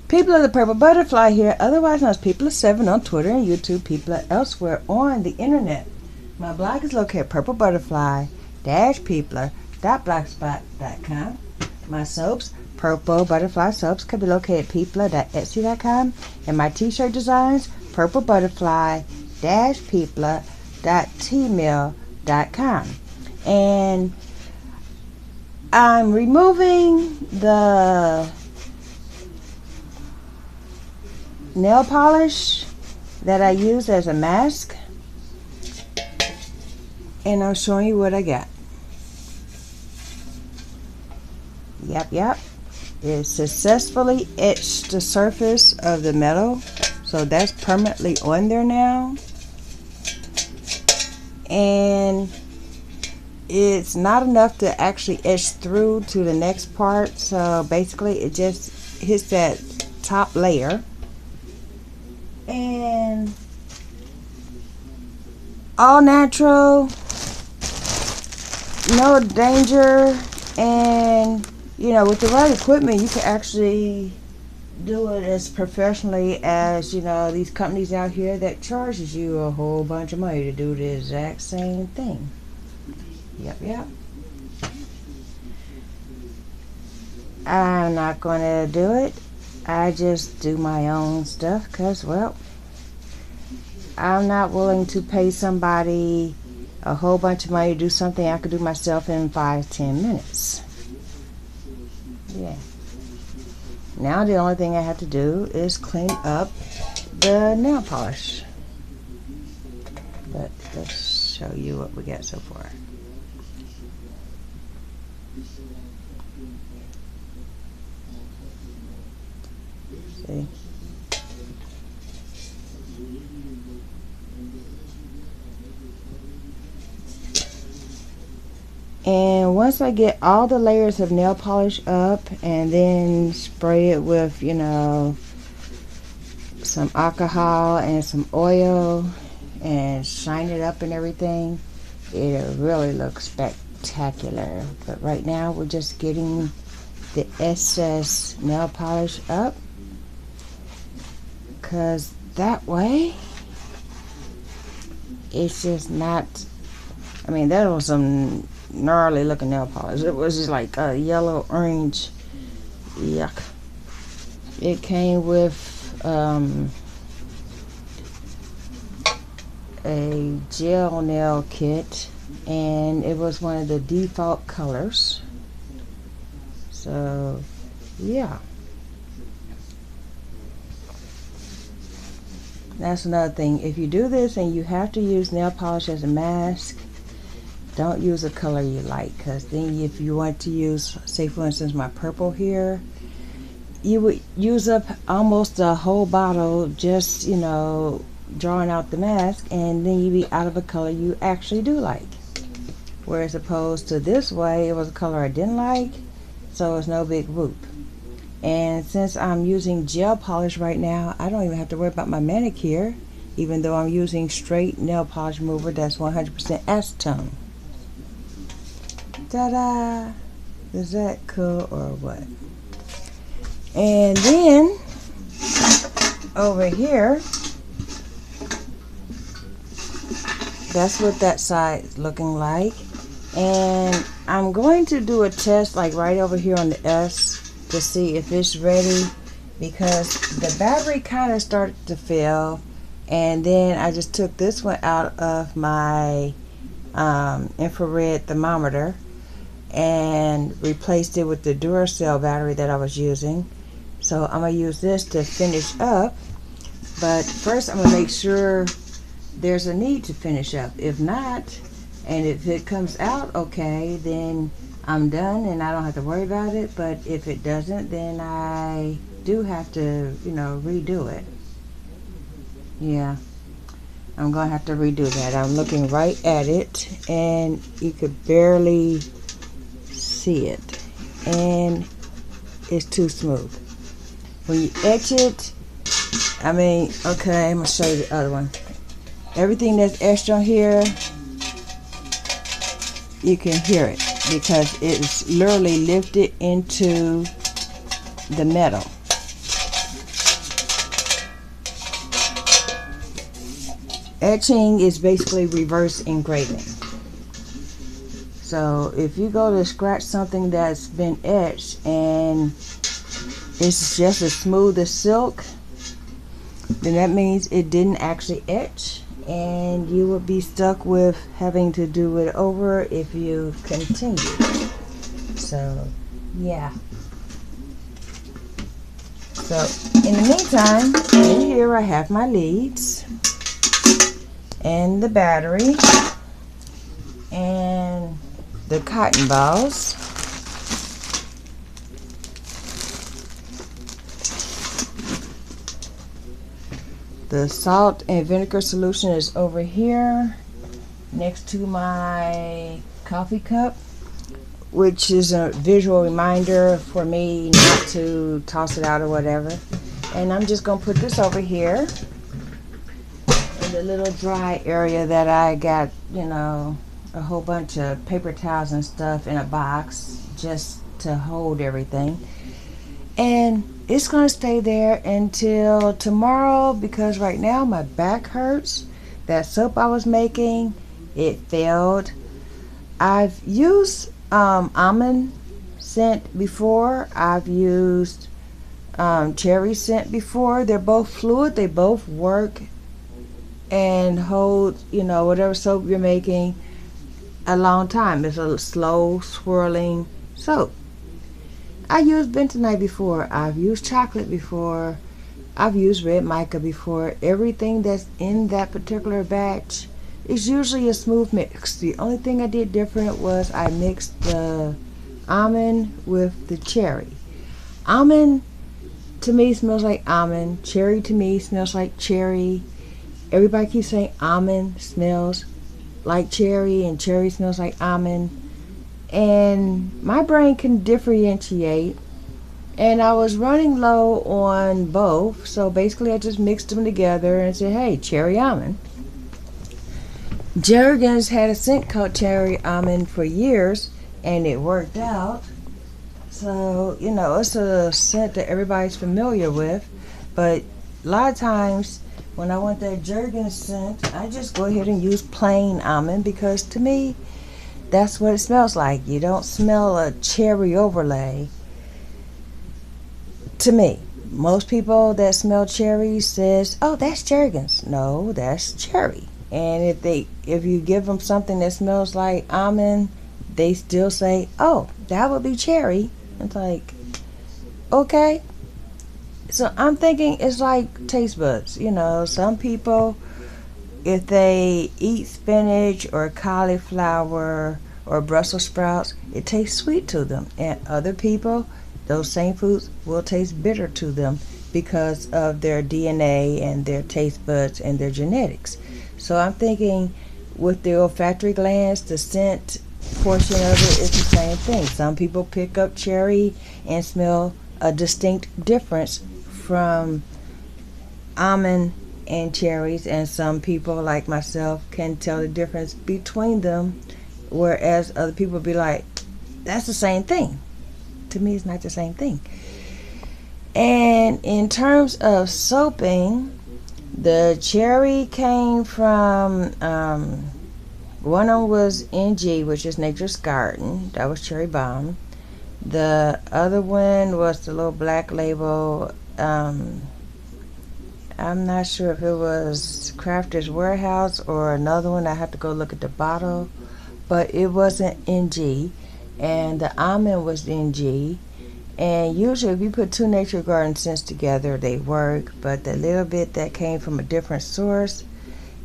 People of the Purple Butterfly here, otherwise known as People of 7 on Twitter and YouTube, people are elsewhere on the internet. My blog is located at purplebutterfly-peopler.blogspot.com. My soaps, Purple Butterfly soaps, can be located at peopler.etsy.com. And my t-shirt designs, purplebutterfly-peopler.tmail.com. And I'm removing the nail polish that I use as a mask, and I'm showing you what I got. Yep. It successfully etched the surface of the metal, so that's permanently on there now. And it's not enough to actually etch through to the next part, so basically it just hits that top layer. And all natural, no danger, and with the right equipment you can actually do it as professionally as these companies out here that charges you a whole bunch of money to do the exact same thing. Yep. I'm not going to do it. I just do my own stuff because, well, I'm not willing to pay somebody a whole bunch of money to do something I could do myself in 5-10 minutes. Yeah. Now the only thing I have to do is clean up the nail polish. But let's show you what we got so far. See? And once I get all the layers of nail polish up and then spray it with, some alcohol and some oil and shine it up and everything, it'll really look spectacular. But right now we're just getting the excess nail polish up, because that way it's just not, that was some gnarly looking nail polish. It was just like a yellow orange. Yuck. It came with a gel nail kit, and it was one of the default colors. So yeah, that's another thing. If you do this and you have to use nail polish as a mask, don't use a color you like, because then if you want to use, say for instance my purple here, you would use up almost a whole bottle just drawing out the mask, and then you'd be out of a color you actually do like. Whereas opposed to this way, it was a color I didn't like, so it's no big whoop. And since I'm using gel polish right now, I don't even have to worry about my manicure, even though I'm using straight nail polish remover that's 100% acetone. Ta-da! Is that cool or what? And then over here, that's what that side is looking like. And I'm going to do a test like right over here on the S to see if it's ready, because the battery kind of started to fail, and then I just took this one out of my infrared thermometer and replaced it with the Duracell battery that I was using. So I'm going to use this to finish up, but first I'm going to make sure there's a need to finish up. If not, and if it comes out okay, then I'm done and I don't have to worry about it. But if it doesn't, then I do have to, redo it. Yeah, I'm going to have to redo that. I'm looking right at it and you could barely see it, and it's too smooth. When you etch it, okay, I'm going to show you the other one. Everything that's etched on here, you can hear it because it's literally lifted into the metal. Etching is basically reverse engraving. So if you go to scratch something that's been etched and it's just as smooth as silk, then that means it didn't actually etch, and you will be stuck with having to do it over if you continue. So yeah. So in the meantime, in here I have my leads and the battery and the cotton balls. The salt and vinegar solution is over here next to my coffee cup, which is a visual reminder for me not to toss it out or whatever. And I'm just going to put this over here in the little dry area that I got, you know, a whole bunch of paper towels and stuff in a box just to hold everything. And it's going to stay there until tomorrow, because right now my back hurts. That soap I was making, it failed. I've used almond scent before. I've used cherry scent before. They're both fluid. They both work and hold, you know, whatever soap you're making a long time. It's a slow swirling soap. I used bentonite before. I've used chocolate before. I've used red mica before. Everything that's in that particular batch is usually a smooth mix. The only thing I did different was I mixed the almond with the cherry. Almond to me smells like almond. Cherry to me smells like cherry. Everybody keeps saying almond smells like cherry and cherry smells like almond. And my brain can differentiate, and I was running low on both, so basically I just mixed them together and said, hey, cherry almond. Jergens had a scent called cherry almond for years, and it worked out. So, you know, it's a scent that everybody's familiar with, but a lot of times when I want that Jergens scent, I just go ahead and use plain almond, because to me, that's what it smells like. You don't smell a cherry overlay. To me, most people that smell cherry says, "Oh, that's Jergens." No, that's cherry. And if you give them something that smells like almond, they still say, "Oh, that would be cherry." It's like, okay. So I'm thinking it's like taste buds. You know, some people, if they eat spinach or cauliflower or Brussels sprouts, it tastes sweet to them. And other people, those same foods will taste bitter to them because of their DNA and their taste buds and their genetics. So I'm thinking with the olfactory glands, the scent portion of it is the same thing. Some people pick up cherry and smell a distinct difference from almond and cherries, and some people like myself can tell the difference between them, whereas other people be like, that's the same thing. To me, it's not the same thing. And in terms of soaping, the cherry came from one of them was NG, which is Nature's Garden. That was cherry balm. The other one was the little black label. I'm not sure if it was Crafter's Warehouse or another one. I have to go look at the bottle, but it wasn't NG, and the almond was NG. And usually if you put two Nature Garden scents together, they work, but the little bit that came from a different source,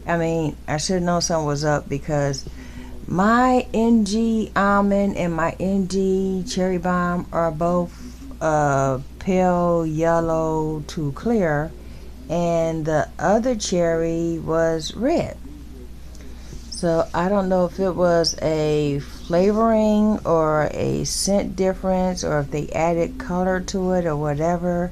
I mean, I should have known something was up, because my NG almond and my NG cherry balm are both pale yellow to clear, and the other cherry was red. So I don't know if it was a flavoring or a scent difference, or if they added color to it or whatever,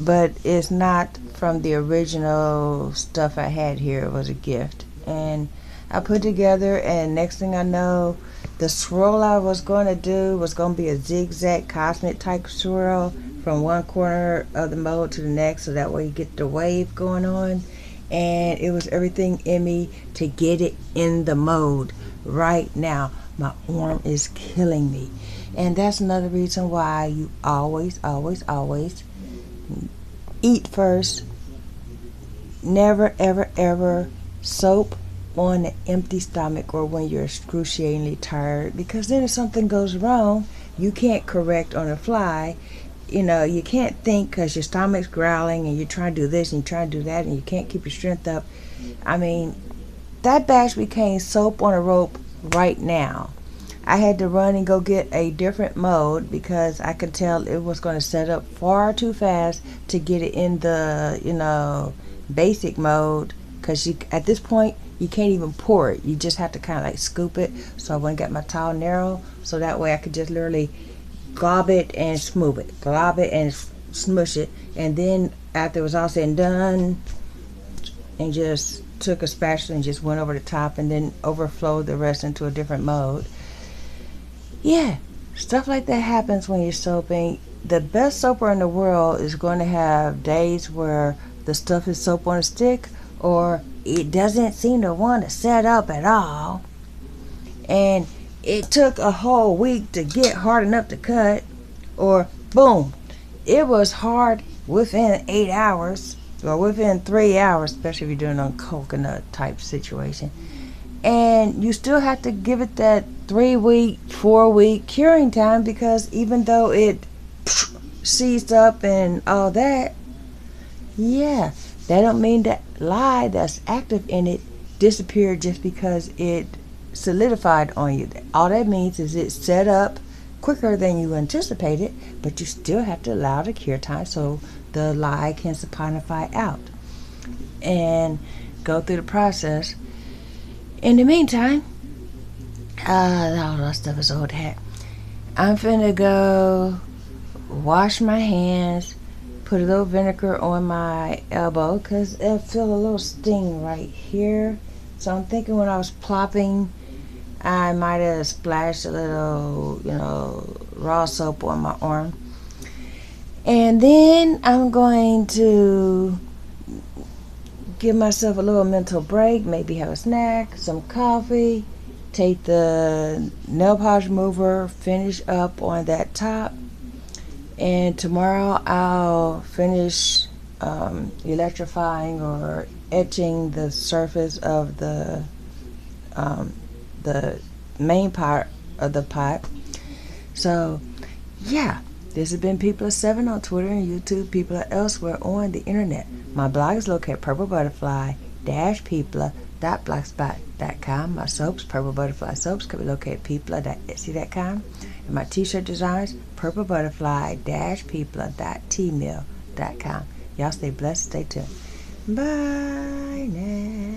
but it's not from the original stuff I had here. It was a gift, and I put together, and next thing I know, the swirl I was going to do was going to be a zigzag cosmic type swirl from one corner of the mold to the next, so that way you get the wave going on. and it was everything in me to get it in the mode right now. My arm is killing me. And that's another reason why you always eat first. Never, ever, ever soap on an empty stomach or when you're excruciatingly tired, because then if something goes wrong, you can't correct on the fly. You can't think because your stomach's growling and you're trying to do this and you're trying to do that and you can't keep your strength up. I mean, that batch became soap on a rope right now. I had to run and go get a different mode because I could tell it was going to set up far too fast to get it in the, basic mode, because at this point you can't even pour it. You just have to kind of like scoop it. So I went and got my towel narrow so that way I could just literally glob it and smooth it, glob it and smush it, and then after it was all said and done, and just took a spatula and just went over the top and then overflowed the rest into a different mode. Yeah, stuff like that happens when you're soaping. The best soaper in the world is going to have days where the stuff is soap on a stick, or it doesn't seem to want to set up at all. And it took a whole week to get hard enough to cut, or boom, it was hard within 8 hours, or within 3 hours, especially if you're doing a coconut type situation. And you still have to give it that 3-week, 4-week curing time, because even though it seized up and all that, yeah, that don't mean that lye that's active in it disappeared just because it solidified on you. All that means is it set up quicker than you anticipated, but you still have to allow the cure time so the lye can saponify out and go through the process. In the meantime, all that stuff is old hat. I'm finna go wash my hands, put a little vinegar on my elbow because I feel a little sting right here. So I'm thinking when I was plopping, I might have splashed a little, raw soap on my arm. And then I'm going to give myself a little mental break, maybe have a snack, some coffee, take the nail polish remover, finish up on that top, and tomorrow I'll finish electrifying or etching the surface of the main part of the pipe. So yeah, this has been People of 7 on Twitter and YouTube, People are elsewhere on the internet. My blog is located at purplebutterfly-people.blogspot.com. My soaps, Purple Butterfly Soaps, can be located at people.etsy.com. And my t-shirt designs, purplebutterfly-people.tmail.com. Y'all stay blessed, stay tuned. Bye now.